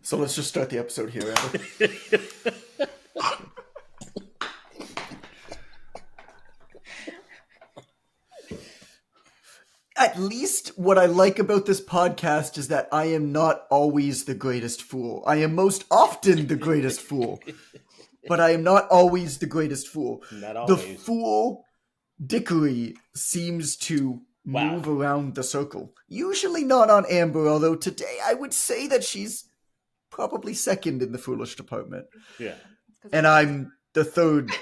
So let's just start the episode here, Amber. At least what I like about this podcast is that I am not always the greatest fool. I am most often the greatest fool, but I am not always the greatest fool. Not The always. fool dickery seems to move around the circle. Usually not on Amber, although today I would say that she's probably second in the foolish department. Yeah. And I'm the third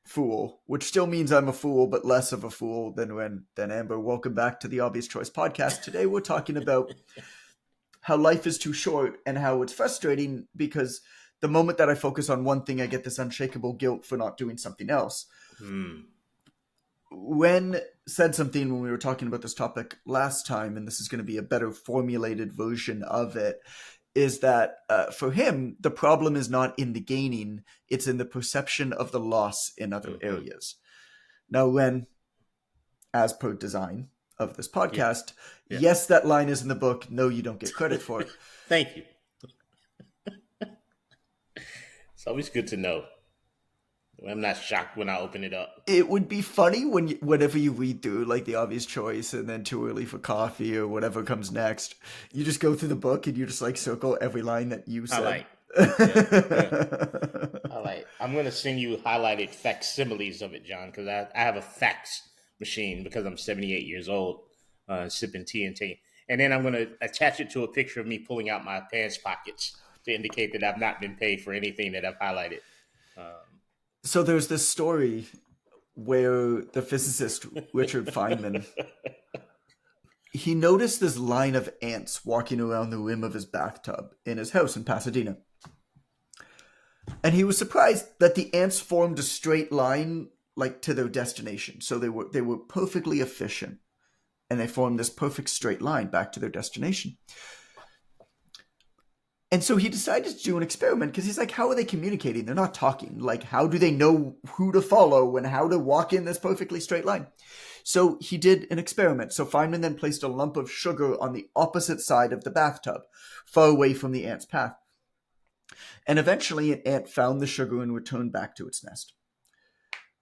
fool, which still means I'm a fool, but less of a fool than Amber. Welcome back to the Obvious Choice podcast. Today we're talking about how life is too short and how it's frustrating because the moment that I focus on one thing, I get this unshakable guilt for not doing something else. Wen said something when we were talking about this topic last time, and this is going to be a better formulated version of it, is that for him, the problem is not in the gaining, it's in the perception of the loss in other areas. Now, Wen, as per design of this podcast, yes, that line is in the book. No, you don't get credit for it. Thank you. It's always good to know. I'm not shocked when I open it up. It would be funny whenever you read through like the Obvious Choice and then Too Early for Coffee or whatever comes next. You just go through the book and you just like circle every line that you said. All right. I'm going to send you highlighted facsimiles of it, John, because I have a fax machine because I'm 78 years old, sipping TNT. And then I'm going to attach it to a picture of me pulling out my pants pockets to indicate that I've not been paid for anything that I've highlighted. So there's this story where the physicist Richard Feynman, he noticed this line of ants walking around the rim of his bathtub in his house in Pasadena. And he was surprised that the ants formed a straight line like to their destination. So they were perfectly efficient. And they formed this perfect straight line back to their destination. And so he decided to do an experiment because he's like, how are they communicating? They're not talking. Like, how do they know who to follow and how to walk in this perfectly straight line? So he did an experiment. So Feynman then placed a lump of sugar on the opposite side of the bathtub, far away from the ant's path. And eventually an ant found the sugar and returned back to its nest.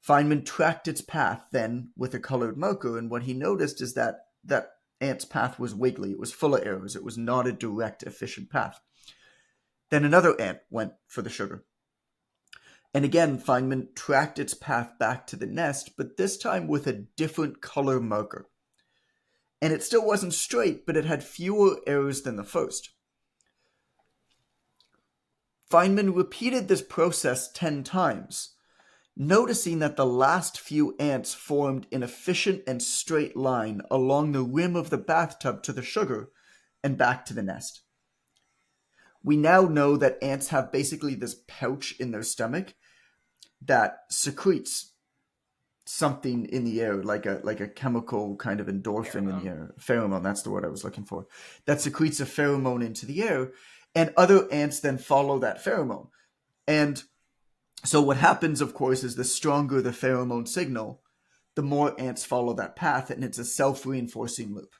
Feynman tracked its path then with a colored marker, and what he noticed is that that ant's path was wiggly. It was full of errors. It was not a direct, efficient path. Then another ant went for the sugar. And again, Feynman tracked its path back to the nest, but this time with a different color marker. And it still wasn't straight, but it had fewer errors than the first. Feynman repeated this process 10 times, noticing that the last few ants formed an efficient and straight line along the rim of the bathtub to the sugar and back to the nest. We now know that ants have basically this pouch in their stomach that secretes something in the air, like a chemical kind of endorphin in the air. Pheromone, that's the word I was looking for. That secretes a pheromone into the air, and other ants then follow that pheromone. And so what happens, of course, is the stronger the pheromone signal, the more ants follow that path, and it's a self-reinforcing loop.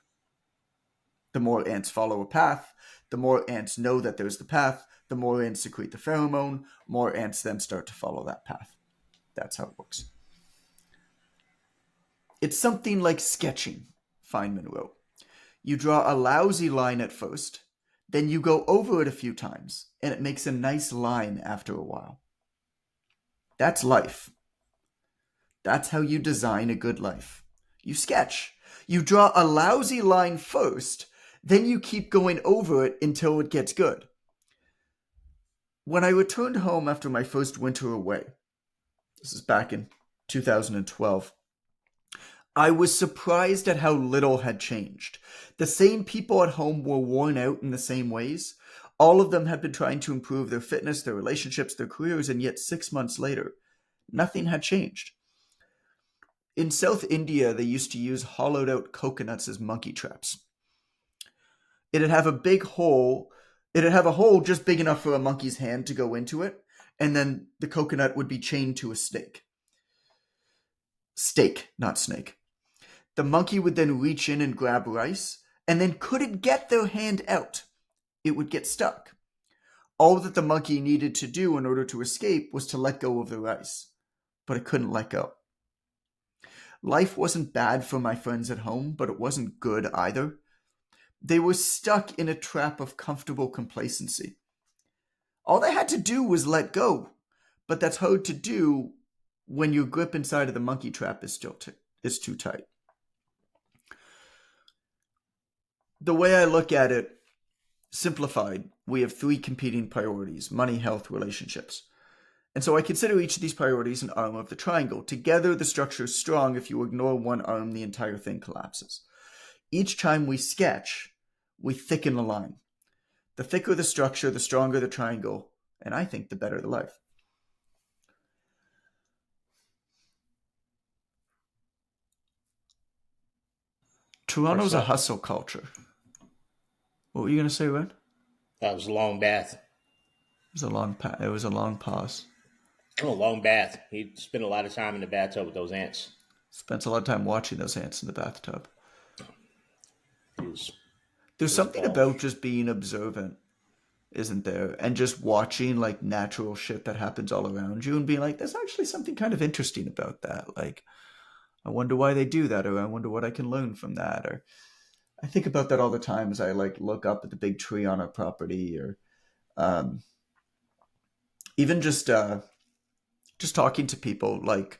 The more ants follow a path, the more ants know that there's the path, the more ants secrete the pheromone, more ants then start to follow that path. That's how it works. It's something like sketching, Feynman wrote. You draw a lousy line at first, then you go over it a few times, and it makes a nice line after a while. That's life. That's how you design a good life. You sketch. You draw a lousy line first, then you keep going over it until it gets good. When I returned home after my first winter away, this is back in 2012, I was surprised at how little had changed. The same people at home were worn out in the same ways. All of them had been trying to improve their fitness, their relationships, their careers, and yet 6 months later, nothing had changed. In South India, they used to use hollowed out coconuts as monkey traps. It'd have a big hole. It'd have a hole just big enough for a monkey's hand to go into it, and then the coconut would be chained to a stake. Stake, not snake. The monkey would then reach in and grab rice, and then couldn't get their hand out. It would get stuck. All that the monkey needed to do in order to escape was to let go of the rice, but it couldn't let go. Life wasn't bad for my friends at home, but it wasn't good either. They were stuck in a trap of comfortable complacency. All they had to do was let go, but that's hard to do when your grip inside of the monkey trap is too tight. The way I look at it, simplified, we have three competing priorities: money, health, relationships. And so I consider each of these priorities an arm of the triangle. Together, the structure is strong. If you ignore one arm, the entire thing collapses. Each time we sketch, we thicken the line. The thicker the structure, the stronger the triangle, and I think the better the life. Toronto's a Personal. hustle culture. What were you going to say, Ren? That was a long bath. It was a long pause. Oh, long bath. He spent a lot of time in the bathtub with those ants. Spent a lot of time watching those ants in the bathtub. It was, There's it was something gone. about just being observant, isn't there? And just watching like natural shit that happens all around you and being like, there's actually something kind of interesting about that. Like, I wonder why they do that, or I wonder what I can learn from that. Or I think about that all the time as I like look up at the big tree on our property, or um, even just talking to people, like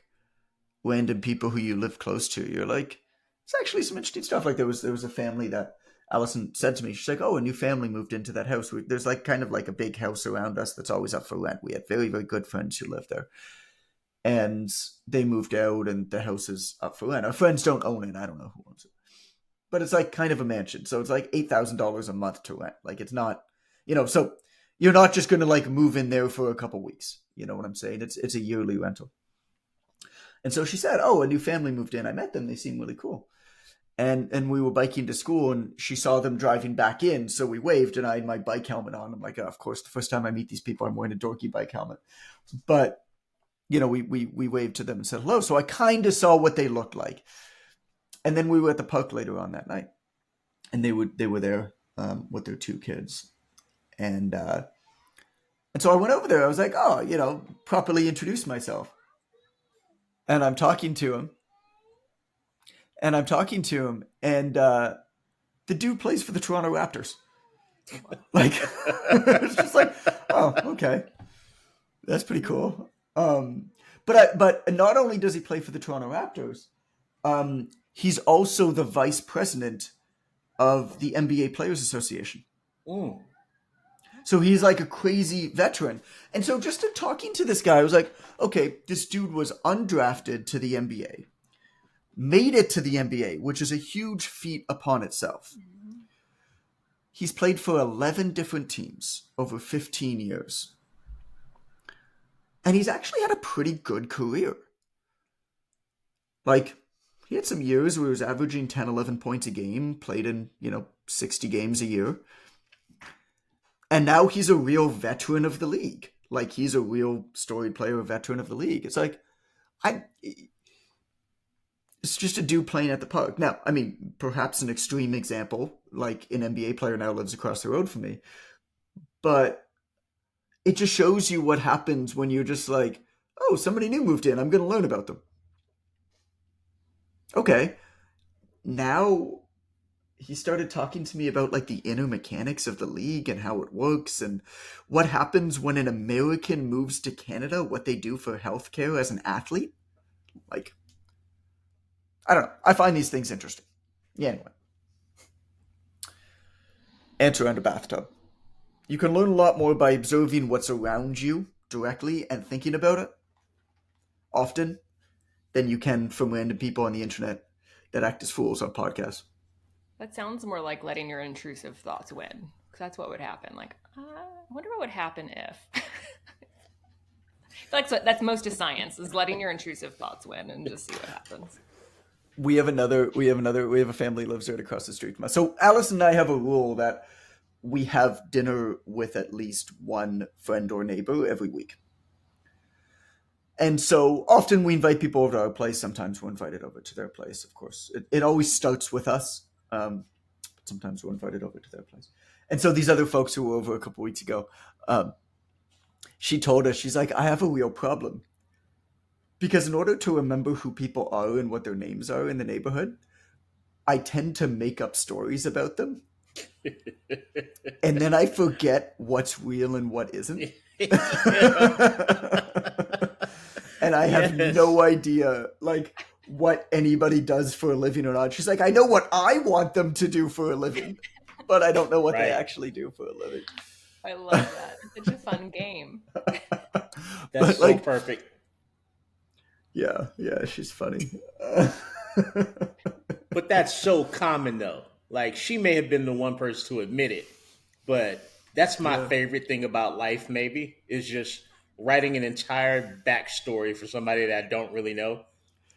random people who you live close to. You're like, it's actually some interesting stuff. Like there was a family that Allison said to me. She's like, "Oh, a new family moved into that house. There's like kind of like a big house around us that's always up for rent. We had very very good friends who lived there, and they moved out, and the house is up for rent. Our friends don't own it. I don't know who owns it, but it's like kind of a mansion. So it's like $8,000 a month to rent. Like it's not, so you're not just going to like move in there for a couple weeks. You know what I'm saying? It's a yearly rental." And so she said, "Oh, a new family moved in. I met them. They seem really cool." And we were biking to school, and she saw them driving back in. So we waved, and I had my bike helmet on. I'm like, oh, of course, the first time I meet these people, I'm wearing a dorky bike helmet. But we waved to them and said hello. So I kind of saw what they looked like. And then we were at the park later on that night, and they were there with their two kids, and so I went over there. I was like, oh, properly introduce myself, and I'm talking to him, and the dude plays for the Toronto Raptors. Like, it's just like, oh, okay, that's pretty cool. But not only does he play for the Toronto Raptors, he's also the vice president of the NBA Players Association. Mm. So he's like a crazy veteran. And so just in talking to this guy, I was like, okay, this dude was undrafted to the NBA, made it to the NBA, which is a huge feat upon itself. He's played for 11 different teams over 15 years. And he's actually had a pretty good career. Like, he had some years where he was averaging 10, 11 points a game, played in, 60 games a year. And now he's a real veteran of the league. Like, he's a real storied player, a veteran of the league. It's like, it's just a dude playing at the park. Now, I mean, perhaps an extreme example, like an NBA player now lives across the road from me. But it just shows you what happens when you're just like, oh, somebody new moved in. I'm going to learn about them. Okay. Now he started talking to me about like the inner mechanics of the league and how it works and what happens when an American moves to Canada, what they do for healthcare as an athlete. Like, I don't know. I find these things interesting. Yeah, anyway. Enter and a bathtub. You can learn a lot more by observing what's around you directly and thinking about it often than you can from random people on the internet that act as fools on podcasts. That sounds more like letting your intrusive thoughts win. Because that's what would happen. Like, I wonder what would happen if. That's most of science, is letting your intrusive thoughts win and just see what happens. We have a family who lives right across the street from us. So Alice and I have a rule that we have dinner with at least one friend or neighbor every week. And so often we invite people over to our place. Sometimes we're invited over to their place, of course. It always starts with us, but sometimes we're invited over to their place. And so these other folks who were over a couple weeks ago, um, she told us, she's like, I have a real problem. Because in order to remember who people are and what their names are in the neighborhood, I tend to make up stories about them. And then I forget what's real and what isn't. And I have no idea, like, what anybody does for a living or not. She's like, I know what I want them to do for a living, but I don't know what they actually do for a living. I love that. It's such a fun game. That's so perfect. Yeah, she's funny. But that's so common, though. Like, she may have been the one person to admit it, but that's my favorite thing about life, maybe, is just writing an entire backstory for somebody that I don't really know,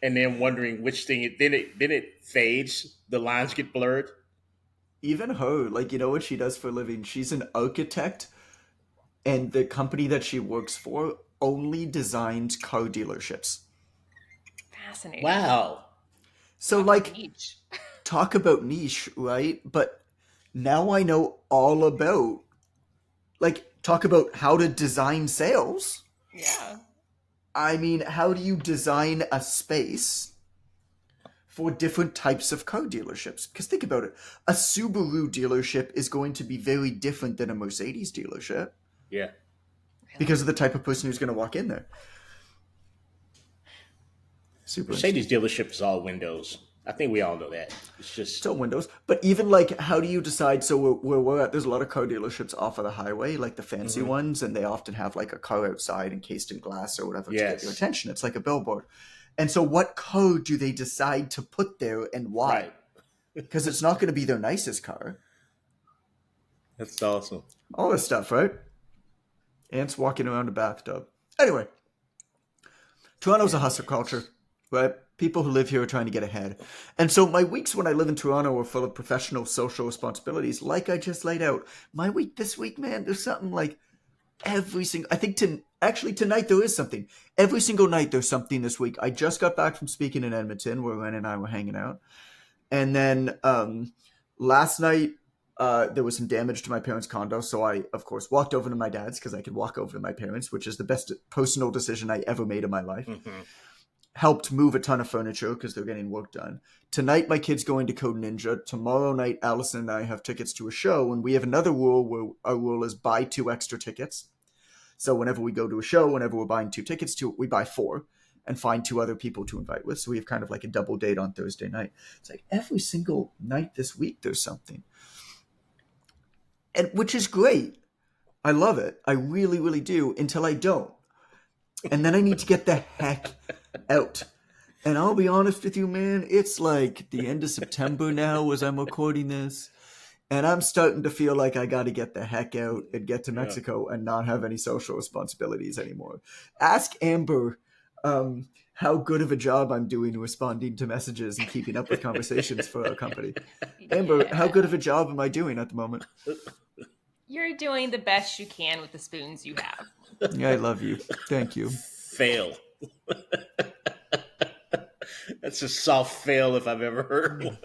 and then wondering which thing then it fades, the lines get blurred. Even her, like, you know what she does for a living? She's an architect, and the company that she works for only designs car dealerships. Fascinating. Wow. So, like, talk about niche, right? But now I know all about, like, talk about how to design sales. Yeah. I mean, how do you design a space for different types of car dealerships? Because think about it. A Subaru dealership is going to be very different than a Mercedes dealership. Yeah. Because of the type of person who's going to walk in there. Super Mercedes dealership is all windows. I think we all know that. It's just still windows. But even, like, how do you decide? So where we're at, there's a lot of car dealerships off of the highway, like the fancy ones, and they often have like a car outside encased in glass or whatever to get your attention. It's like a billboard. And so what car do they decide to put there and why? Because it's not going to be their nicest car. That's awesome. All this stuff, right? Ants walking around a bathtub. Anyway, Toronto's a hustle culture, right? People who live here are trying to get ahead. And so my weeks when I live in Toronto are full of professional social responsibilities, like I just laid out. My week this week, man, there's something like every single... I think tonight there is something. Every single night there's something this week. I just got back from speaking in Edmonton, where Ren and I were hanging out. And then last night, there was some damage to my parents' condo, so I, of course, walked over to my dad's because I could walk over to my parents, which is the best personal decision I ever made in my life. Mm-hmm. Helped move a ton of furniture because they're getting work done. Tonight, my kid's going to Code Ninja. Tomorrow night, Allison and I have tickets to a show, and we have another rule where our rule is buy 2 extra tickets. So whenever we go to a show, whenever we're buying 2 tickets to it, we buy 4 and find 2 other people to invite with. So we have kind of like a double date on Thursday night. It's like every single night this week, there's something. And which is great. I love it. I really, really do, until I don't. And then I need to get the heck out. And I'll be honest with you, man, it's like the end of September now as I'm recording this. And I'm starting to feel like I got to get the heck out and get to Mexico and not have any social responsibilities anymore. Ask Amber how good of a job I'm doing responding to messages and keeping up with conversations for our company. Amber, how good of a job am I doing at the moment? You're doing the best you can with the spoons you have. Yeah, I love you. Thank you. Fail. That's a soft fail if I've ever heard one.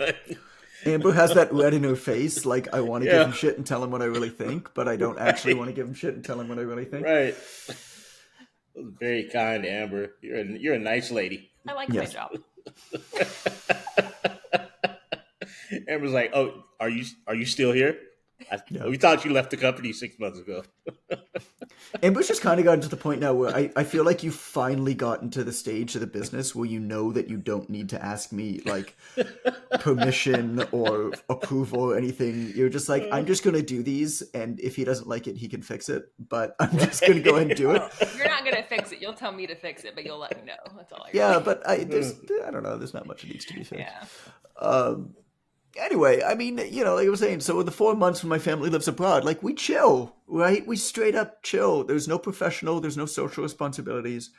Amber has that red in her face, like I want to give him shit and tell him what I really think, but I don't actually want to give him shit and tell him what I really think. Right. Very kind, Amber. You're a nice lady. I like my job. Amber's like, "Oh, are you still here? We thought you left the company 6 months ago." Amber's just kind of gotten to the point now where I feel like you finally gotten to the stage of the business where you know that you don't need to ask me like permission or approval or anything. You're just like, I'm just going to do these, and if he doesn't like it, he can fix it, but I'm just going to go ahead and do it. You're not going to fix it. You'll tell me to fix it, but you'll let me know. That's all I Yeah, but I don't know. There's not much that needs to be fixed. Yeah. Anyway, I mean, like I was saying, so in the 4 months when my family lives abroad, like we chill, right? We straight up chill. There's no professional, there's no social responsibilities.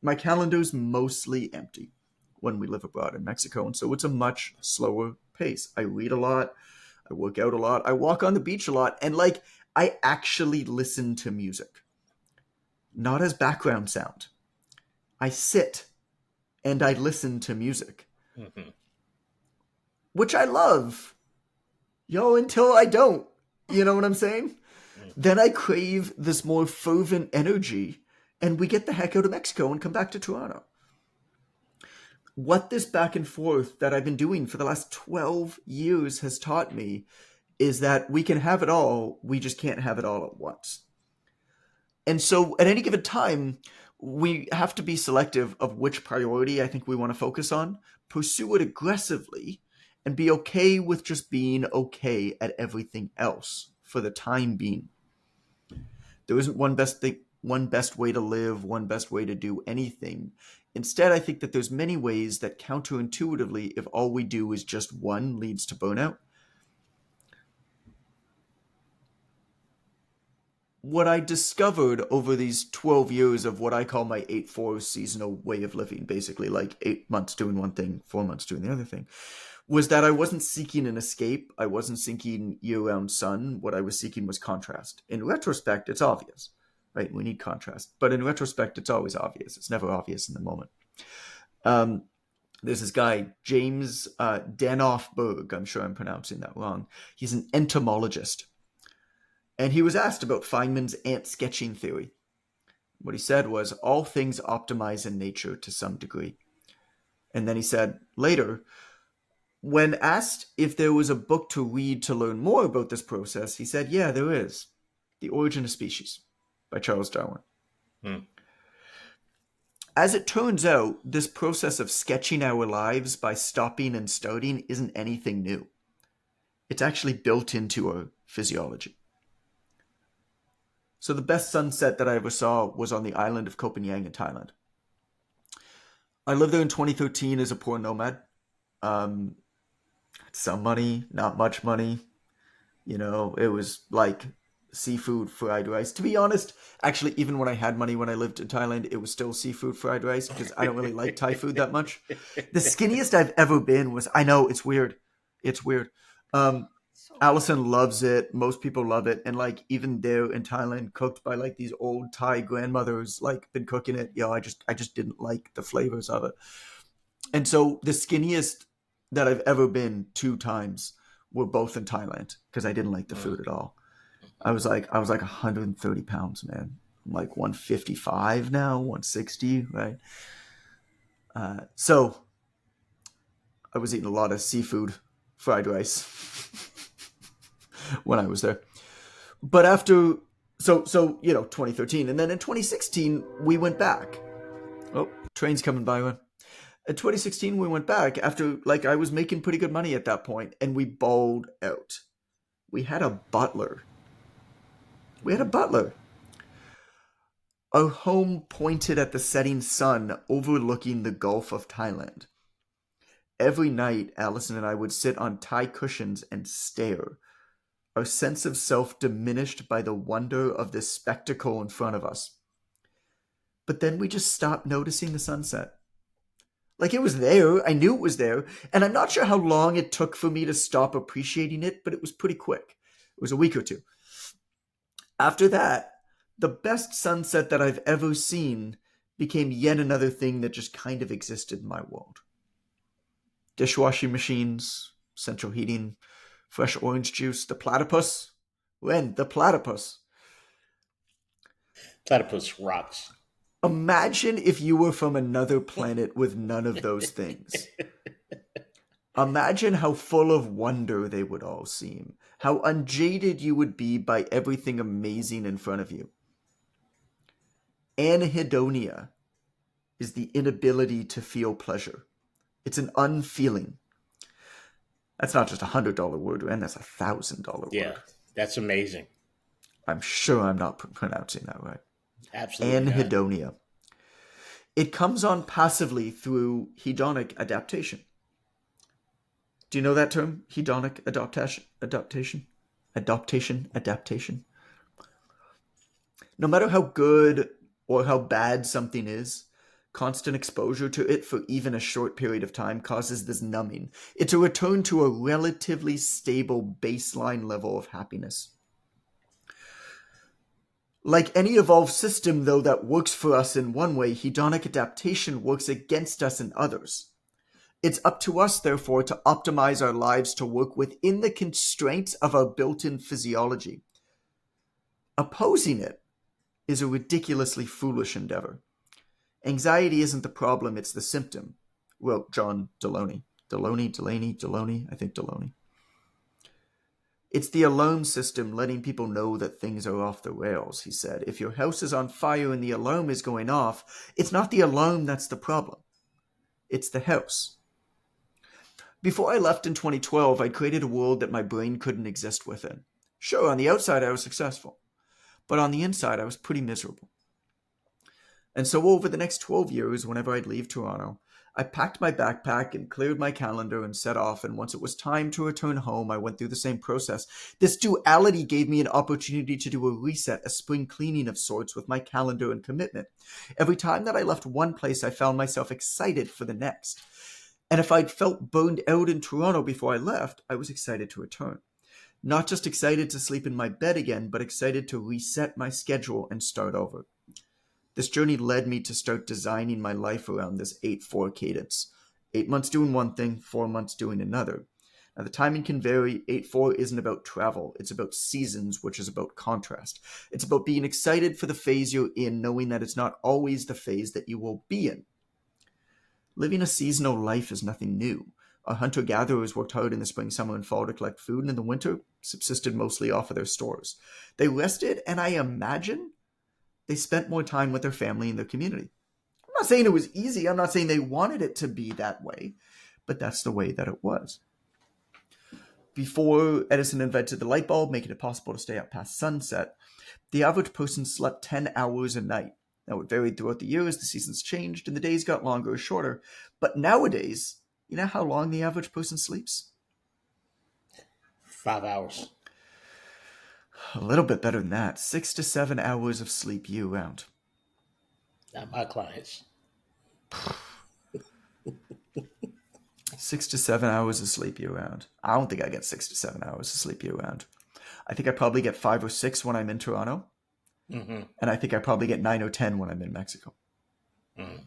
My calendar's mostly empty when we live abroad in Mexico. And so it's a much slower pace. I read a lot. I work out a lot. I walk on the beach a lot. And like, I actually listen to music, not as background sound. I sit and I listen to music. Mm-hmm. Which I love, until I don't. You know what I'm saying? Then I crave this more fervent energy, and we get the heck out of Mexico and come back to Toronto. What this back and forth that I've been doing for the last 12 years has taught me is that we can have it all, we just can't have it all at once. And so at any given time, we have to be selective of which priority I think we want to focus on, pursue it aggressively, and be okay with just being okay at everything else for the time being. There isn't one best thing, one best way to live, one best way to do anything. Instead, I think that there's many ways that counterintuitively, if all we do is just one, leads to burnout. What I discovered over these 12 years of what I call my 8-4 seasonal way of living, basically like 8 months doing one thing, 4 months doing the other thing, was that I wasn't seeking an escape. I wasn't seeking year-round sun. What I was seeking was contrast. In retrospect, it's obvious, right? We need contrast. But in retrospect, it's always obvious. It's never obvious in the moment. There's this guy, James Danoff-Berg. I'm sure I'm pronouncing that wrong. He's an entomologist. And he was asked about Feynman's ant sketching theory. What he said was, all things optimize in nature to some degree. And then he said later, when asked if there was a book to read to learn more about this process, he said, yeah, there is. The Origin of Species by Charles Darwin. As it turns out, this process of sketching our lives by stopping and starting isn't anything new. It's actually built into our physiology. So the best sunset that I ever saw was on the island of Koh Phangan in Thailand. I lived there in 2013 as a poor nomad. Some money, not much money. You know, it was like seafood fried rice. To be honest, actually, even when I had money when I lived in Thailand, it was still seafood fried rice because I don't really like Thai food that much. The skinniest I've ever been was, I know, it's weird. It's weird. Allison loves it. Most people love it. And like even there in Thailand, cooked by like these old Thai grandmothers, like been cooking it. I just didn't like the flavors of it. And so the skinniest that I've ever been 2 times were both in Thailand because I didn't like the food at all. I was like 130 pounds, man. I'm like 155 now, 160, right? So I was eating a lot of seafood fried rice when I was there. But after, so 2013. And then in 2016, we went back. Oh, train's coming by one. In 2016, we went back after, like, I was making pretty good money at that point, and we balled out. We had a butler. Our home pointed at the setting sun overlooking the Gulf of Thailand. Every night, Allison and I would sit on Thai cushions and stare, our sense of self diminished by the wonder of this spectacle in front of us. But then we just stopped noticing the sunset. Like, it was there, I knew it was there, and I'm not sure how long it took for me to stop appreciating it, but it was pretty quick. It was a week or two. After that, the best sunset that I've ever seen became yet another thing that just kind of existed in my world. Dishwashing machines, central heating, fresh orange juice, the platypus. The platypus. Platypus rocks. Imagine if you were from another planet with none of those things. Imagine how full of wonder they would all seem. How unjaded you would be by everything amazing in front of you. Anhedonia is the inability to feel pleasure. It's an unfeeling. That's not just $100 word, and that's $1,000 word. Yeah, that's amazing. I'm sure I'm not pronouncing that right. Absolutely. Anhedonia. Not. It comes on passively through hedonic adaptation. Do you know that term? Hedonic adaptation. No matter how good or how bad something is, constant exposure to it for even a short period of time causes this numbing. It's a return to a relatively stable baseline level of happiness. Like any evolved system, though, that works for us in one way, hedonic adaptation works against us in others. It's up to us, therefore, to optimize our lives to work within the constraints of our built-in physiology. Opposing it is a ridiculously foolish endeavor. Anxiety isn't the problem, it's the symptom, wrote John Deloney. Deloney, I think Deloney. It's the alarm system letting people know that things are off the rails, he said. If your house is on fire and the alarm is going off, it's not the alarm that's the problem. It's the house. Before I left in 2012, I'd created a world that my brain couldn't exist within. Sure, on the outside I was successful, but on the inside I was pretty miserable. And so over the next 12 years, whenever I'd leave Toronto, I packed my backpack and cleared my calendar and set off, and once it was time to return home, I went through the same process. This duality gave me an opportunity to do a reset, a spring cleaning of sorts with my calendar and commitment. Every time that I left one place, I found myself excited for the next. And if I'd felt burned out in Toronto before I left, I was excited to return. Not just excited to sleep in my bed again, but excited to reset my schedule and start over. This journey led me to start designing my life around this 8-4 cadence. 8 months doing one thing, 4 months doing another. Now, the timing can vary. 8-4 isn't about travel. It's about seasons, which is about contrast. It's about being excited for the phase you're in, knowing that it's not always the phase that you will be in. Living a seasonal life is nothing new. Our hunter-gatherers worked hard in the spring, summer, and fall to collect food, and in the winter subsisted mostly off of their stores. They rested, and I imagine they spent more time with their family and their community. I'm not saying it was easy. I'm not saying they wanted it to be that way, but that's the way that it was. Before Edison invented the light bulb, making it possible to stay up past sunset, the average person slept 10 hours a night. Now, it varied throughout the year as the seasons changed and the days got longer or shorter. But nowadays, you know how long the average person sleeps? 5 hours. A little bit better than that. 6 to 7 hours of sleep year-round. Not my clients. 6 to 7 hours of sleep year-round. I don't think I get 6 to 7 hours of sleep year-round. I think I probably get 5 or 6 when I'm in Toronto. Mm-hmm. And I think I probably get 9 or 10 when I'm in Mexico. Mm.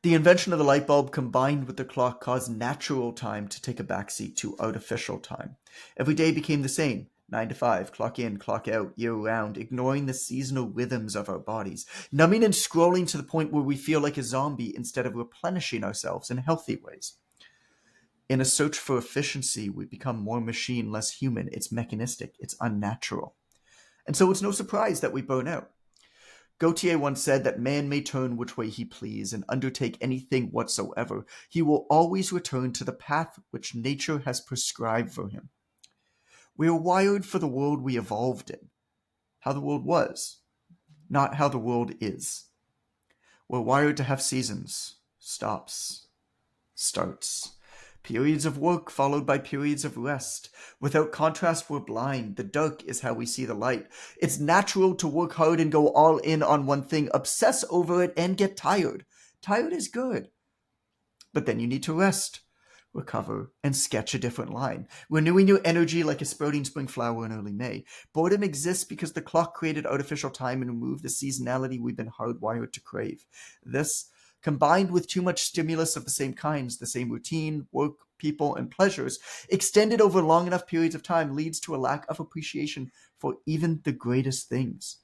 The invention of the light bulb combined with the clock caused natural time to take a backseat to artificial time. Every day became the same. 9 to 5, clock in, clock out, year-round, ignoring the seasonal rhythms of our bodies, numbing and scrolling to the point where we feel like a zombie instead of replenishing ourselves in healthy ways. In a search for efficiency, we become more machine, less human. It's mechanistic. It's unnatural. And so it's no surprise that we burn out. Gautier once said that man may turn which way he please and undertake anything whatsoever. He will always return to the path which nature has prescribed for him. We are wired for the world we evolved in, how the world was, not how the world is. We're wired to have seasons, stops, starts, periods of work followed by periods of rest. Without contrast, we're blind. The dark is how we see the light. It's natural to work hard and go all in on one thing, obsess over it, and get tired. Tired is good. But then you need to rest, recover, and sketch a different line, renewing your energy like a sprouting spring flower in early May. Boredom exists because the clock created artificial time and removed the seasonality we've been hardwired to crave. This, combined with too much stimulus of the same kinds, the same routine, work, people, and pleasures, extended over long enough periods of time, leads to a lack of appreciation for even the greatest things.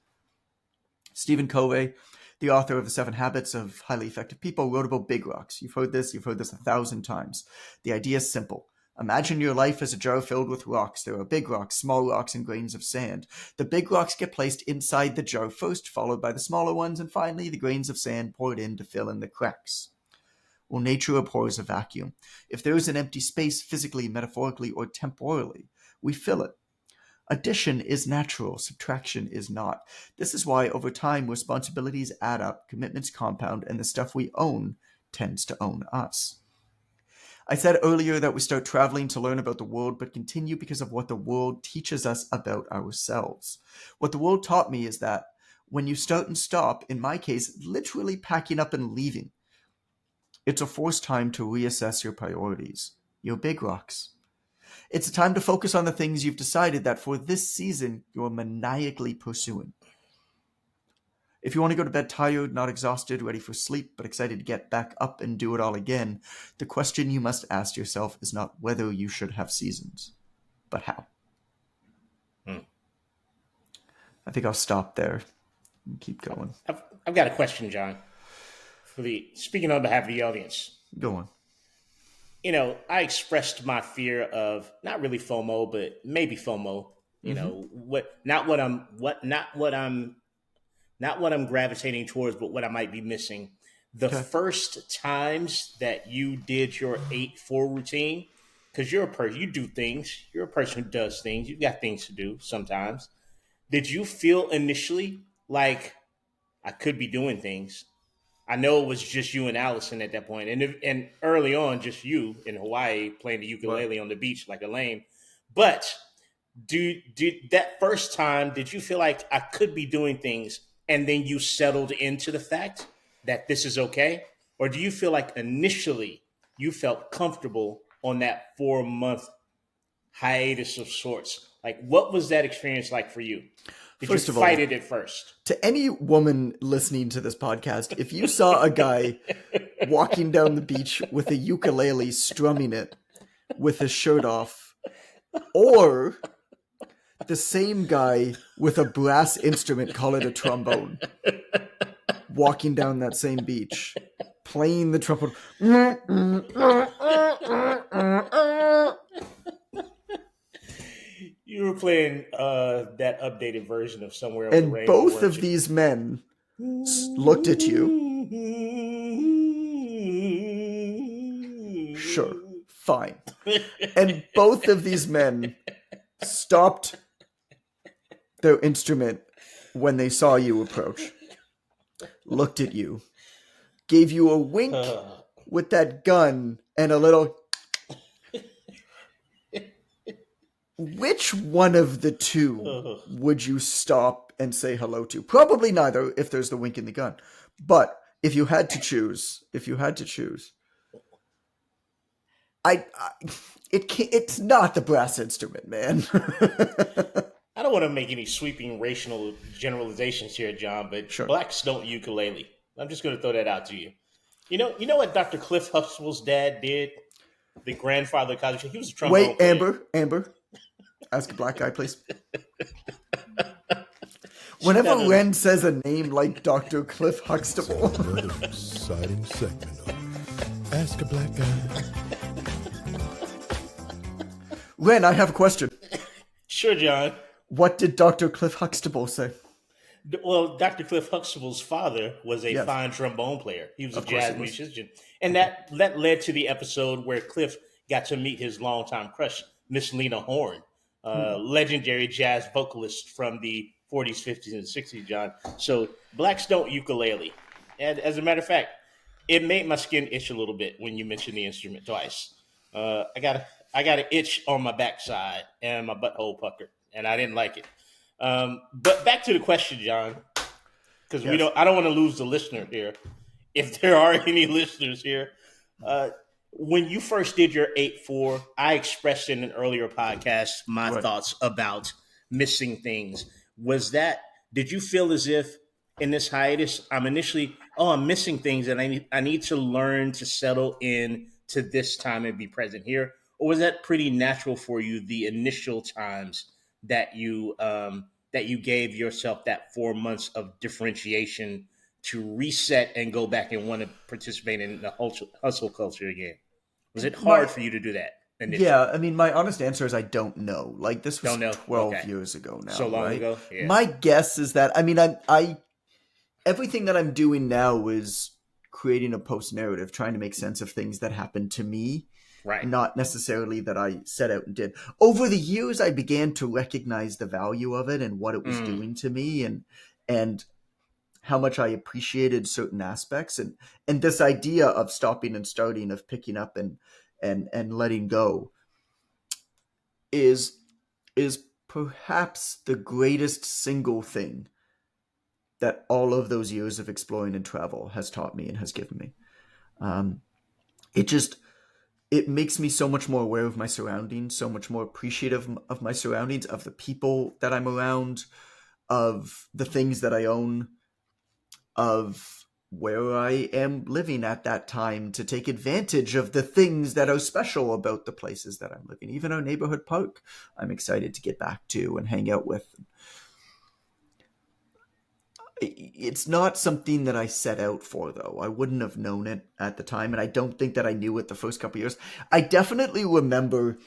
Stephen Covey, the author of The 7 Habits of Highly Effective People, wrote about big rocks. You've heard this 1,000 times. The idea is simple. Imagine your life as a jar filled with rocks. There are big rocks, small rocks, and grains of sand. The big rocks get placed inside the jar first, followed by the smaller ones, and finally the grains of sand poured in to fill in the cracks. Well, nature abhors a vacuum. If there is an empty space, physically, metaphorically, or temporally, we fill it. Addition is natural, subtraction is not. This is why, over time, responsibilities add up, commitments compound, and the stuff we own tends to own us. I said earlier that we start traveling to learn about the world, but continue because of what the world teaches us about ourselves. What the world taught me is that when you start and stop, in my case, literally packing up and leaving, it's a forced time to reassess your priorities, your big rocks. It's a time to focus on the things you've decided that for this season you're maniacally pursuing. If you want to go to bed tired, not exhausted, ready for sleep, but excited to get back up and do it all again, the question you must ask yourself is not whether you should have seasons, but how. Hmm. I think I'll stop there and keep going. I've got a question, John. Speaking on behalf of the audience, Go on. I expressed my fear of not really FOMO, but maybe FOMO. Not what I'm gravitating towards, but what I might be missing. The Okay. first times that you did your 8-4 routine, because you're a person, you do things. You're a person who does things. You've got things to do sometimes. Did you feel initially like I could be doing things? I know it was just you and Allison at that point, and early on, just you in Hawaii playing the ukulele on the beach like a lame. But did that first time, did you feel like I could be doing things, and then you settled into the fact that this is okay, or do you feel like initially you felt comfortable on that 4 month hiatus of sorts? Like, what was that experience like for you? Did you First of all, fight it at first? to any woman listening to this podcast, if you saw a guy walking down the beach with a ukulele strumming it with his shirt off, or the same guy with a brass instrument, call it a trombone, walking down that same beach, playing the trombone. You were playing that updated version of Somewhere Over the And Rainbow. both of these men looked at you. Sure, fine. And both of these men stopped their instrument when they saw you approach, looked at you, gave you a wink with that gun and a little... Which one of the two would you stop and say hello to? Probably neither if there's the wink in the gun. But if you had to choose, it's not the brass instrument, man. I don't want to make any sweeping racial generalizations here, John, but Sure. blacks don't ukulele. I'm just going to throw that out to you. You know what Dr. Cliff Huxtable's dad did? The grandfather of college. He was a trombone Wait, player. Amber. Ask a black guy, please. Whenever Ren says a name like Dr. Cliff Huxtable. Another exciting segment of Ask a Black Guy. Ren, I have a question. Sure, John. What did Dr. Cliff Huxtable say? Well, Dr. Cliff Huxtable's father was a fine trombone player. He was a jazz musician. And that led to the episode where Cliff got to meet his longtime crush, Miss Lena Horne, legendary jazz vocalist from the 40s, 50s, and 60s, John. So blacks don't ukulele. And as a matter of fact, it made my skin itch a little bit when you mentioned the instrument twice. I got an itch on my backside and my butthole puckered, and I didn't like it. But back to the question, John, because I don't want to lose the listener here. If there are any listeners here, when you first did your 8-4, I expressed in an earlier podcast my thoughts about missing things. Did you feel as if in this hiatus, I'm missing things and I need to learn to settle in to this time and be present here? Or was that pretty natural for you, the initial times that you gave yourself that 4 months of differentiation to reset and go back and want to participate in the hustle culture again? Was it hard for you to do that initially? Yeah, I mean, my honest answer is I don't know. Like, this was 12 years ago now. So long ago? Yeah. My guess is that, I mean, I everything that I'm doing now is creating a post-narrative, trying to make sense of things that happened to me. Right. Not necessarily that I set out and did. Over the years, I began to recognize the value of it and what it was doing to me and how much I appreciated certain aspects. And this idea of stopping and starting, of picking up and letting go is perhaps the greatest single thing that all of those years of exploring and travel has taught me and has given me. It makes me so much more aware of my surroundings, so much more appreciative of my surroundings, of the people that I'm around, of the things that I own. of where I am living at that time to take advantage of the things that are special about the places that I'm living. Even our neighborhood park, I'm excited to get back to and hang out with. It's not something that I set out for, though. I wouldn't have known it at the time, and I don't think that I knew it the first couple years. I definitely remember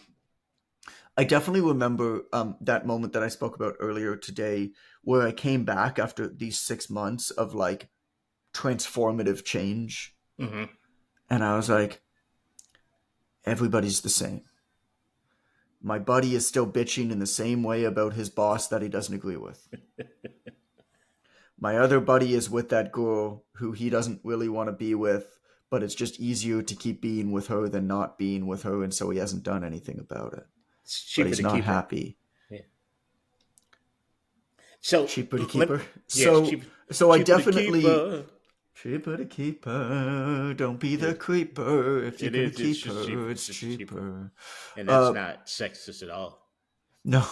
that moment that I spoke about earlier today, where I came back after these 6 months of like transformative change, Mm-hmm. and I was like, everybody's the same. My buddy is still bitching in the same way about his boss that he doesn't agree with. My other buddy is with that girl who he doesn't really want to be with, but it's just easier to keep being with her than not being with her, and so he hasn't done anything about it. It's But cheaper he's to not keep her. happy. Yeah. So Cheaper to keep her. Yes, So, cheap, so I cheaper to keep definitely her. cheaper to keep her. Don't be the Yeah. creeper. If you're It gonna is. It's keep just her, cheaper. it's It's just cheaper. cheaper. And that's not sexist at all. No.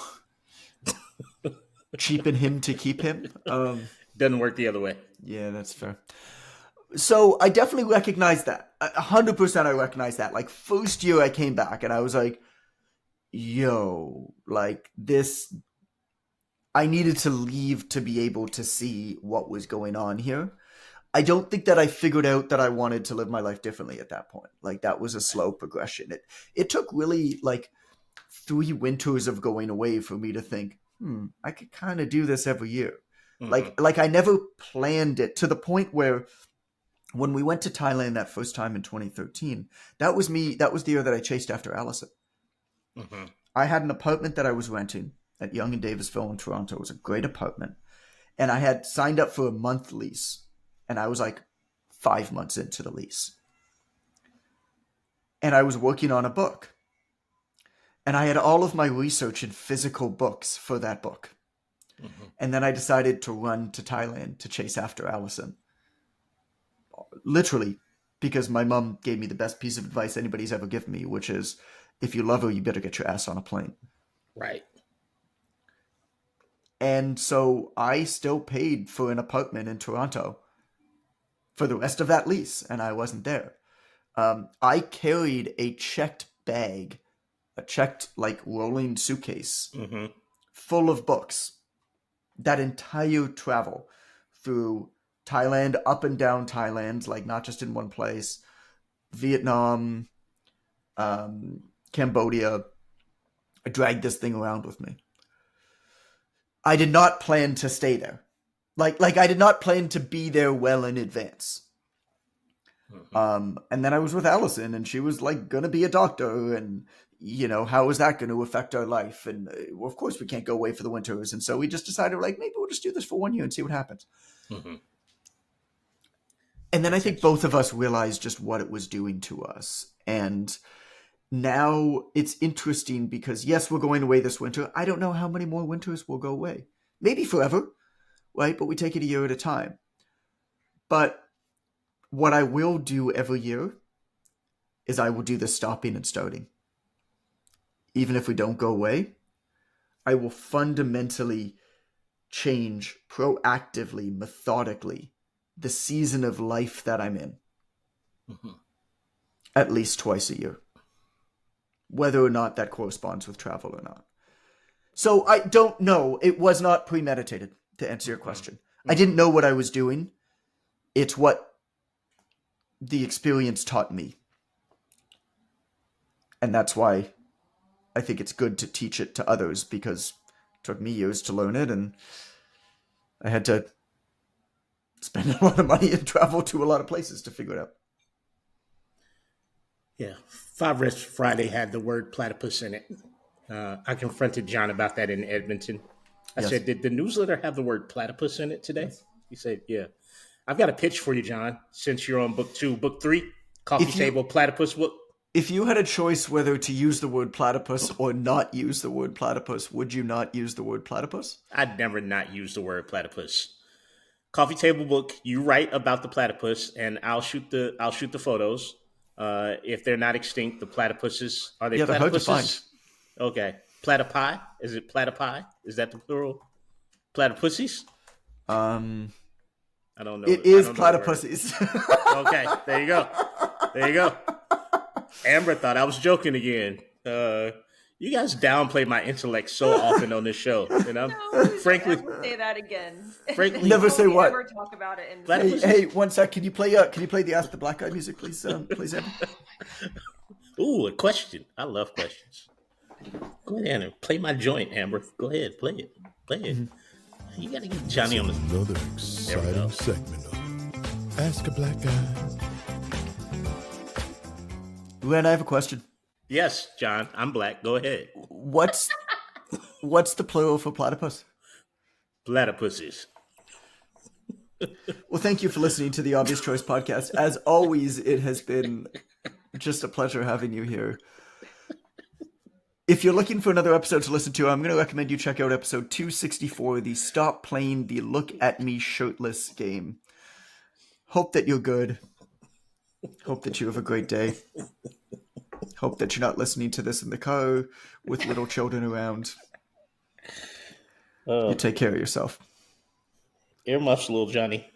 Cheapen him to keep him. Doesn't work the other way. Yeah, that's fair. So I definitely recognize that. 100% I recognize that. Like, first year I came back and I was like, yo, like this, I needed to leave to be able to see what was going on here. I don't think that I figured out that I wanted to live my life differently at that point. Like, that was a slow progression. It took really like 3 winters of going away for me to think, I could kind of do this every year. Mm-hmm. Like I never planned it to the point where when we went to Thailand that first time in 2013, that was the year that I chased after Allison. Mm-hmm. I had an apartment that I was renting at Yonge and Davisville in Toronto. It was a great apartment. And I had signed up for a month lease. And I was like 5 months into the lease. And I was working on a book. And I had all of my research in physical books for that book. Mm-hmm. And then I decided to run to Thailand to chase after Allison. Literally, because my mom gave me the best piece of advice anybody's ever given me, which is, if you love her, you better get your ass on a plane. Right. And so I still paid for an apartment in Toronto for the rest of that lease, and I wasn't there. I carried a checked bag, a checked like rolling suitcase Mm-hmm. full of books. That entire travel through Thailand, up and down Thailand, like not just in one place, Vietnam, Cambodia. I dragged this thing around with me. I did not plan to stay there. Like I did not plan to be there well in advance. Mm-hmm. And then I was with Allison, and she was like gonna be a doctor, and how is that going to affect our life? And of course we can't go away for the winters, and so we just decided like maybe we'll just do this for 1 year and see what happens. Mm-hmm. And then I think both of us realized just what it was doing to us. And now it's interesting because, yes, we're going away this winter. I don't know how many more winters will go away. Maybe forever, right? But we take it a year at a time. But what I will do every year is I will do the stopping and starting. Even if we don't go away, I will fundamentally change proactively, methodically, the season of life that I'm in. Mm-hmm. At least twice a year. Whether or not that corresponds with travel or not. So I don't know. It was not premeditated, to answer your question. Mm-hmm. I didn't know what I was doing. It's what the experience taught me. And that's why I think it's good to teach it to others, because it took me years to learn it, and I had to spend a lot of money and travel to a lot of places to figure it out. Yeah. 5 Rest Friday had the word platypus in it. I confronted John about that in Edmonton. I said, did the newsletter have the word platypus in it today? Yes. He said, yeah. I've got a pitch for you, John, since you're on book 2. Book 3, Coffee Table Platypus book. If you had a choice whether to use the word platypus or not use the word platypus, would you not use the word platypus? I'd never not use the word platypus. Coffee Table book, you write about the platypus, and I'll shoot the photos. If they're not extinct, the platypuses, are they platypuses? They're hard to find. Okay. Platypi? Is it platypi? Is that the plural? Platypussies? I I don't know. It I is don't know the word. platypuses. Okay, there you go. There you go. Amber thought I was joking again. You guys downplay my intellect so often on this show, and I'm No, please frankly, don't ever say that again. frankly, Never say Don't what? ever talk about it in the Platypus- Hey, 1 sec. Can you play the Ask the Black Guy music, please? Please, Amber. Ooh, a question. I love questions. Go ahead and play my joint, Amber. Go ahead, play it. Play it. You gotta get Johnny on the. Another There we go. exciting segment of Ask a Black Guy. Ren, I have a question. Yes, John, I'm black. Go ahead. What's the plural for platypus? Platypuses. Well, thank you for listening to the Obvious Choice podcast. As always, it has been just a pleasure having you here. If you're looking for another episode to listen to, I'm going to recommend you check out episode 264, the Stop Playing the Look at Me Shirtless game. Hope that you're good. Hope that you have a great day. Hope that you're not listening to this in the car with little children around. You take care of yourself. Earmuffs, little Johnny.